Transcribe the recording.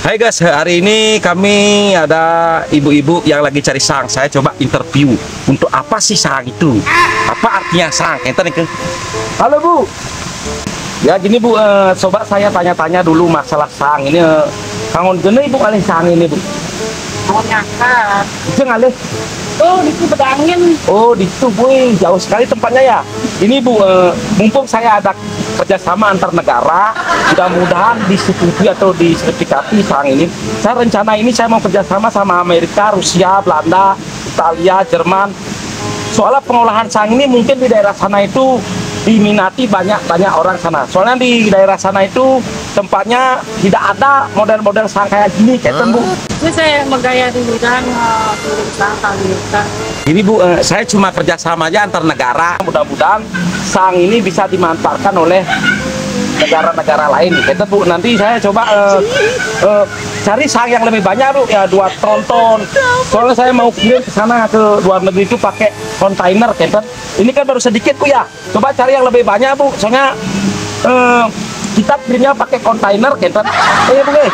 Hai guys, hari ini kami ada ibu-ibu yang lagi cari sang. Saya coba interview. Untuk apa sih sang itu? Apa artinya sang? Enten ke? Halo Bu. Ya gini Bu, coba saya tanya-tanya dulu masalah sang ini. Kangon gini Bu kali sang ini Bu. Mau ngangkat. Itu ngalih. Oh, di Bedangin. Oh, di situ Bu, jauh sekali tempatnya ya. Ini Bu, mumpung saya ada kerjasama antar negara, mudah-mudahan disetujui atau disertifikasi sang ini. Saya rencana ini saya mau kerjasama sama Amerika, Rusia, Belanda, Italia, Jerman. Soalnya pengolahan sang ini mungkin di daerah sana itu diminati banyak orang sana. Soalnya di daerah sana itu tempatnya tidak ada model-model sang kayak gini, kayak Bu. Ini saya menggaya di bidang tulisan talita. Ini Bu, saya cuma kerjasama aja antar negara. Mudah-mudahan sang ini bisa dimanfaatkan oleh negara-negara lain. Kita Bu, nanti saya coba cari sang yang lebih banyak Bu, ya 2 ton. Soalnya saya mau kirim ke sana ke luar negeri itu pakai kontainer, kita. Ini kan baru sedikit Bu ya. Coba cari yang lebih banyak Bu. Soalnya kita kirimnya pakai kontainer, kita. Bu.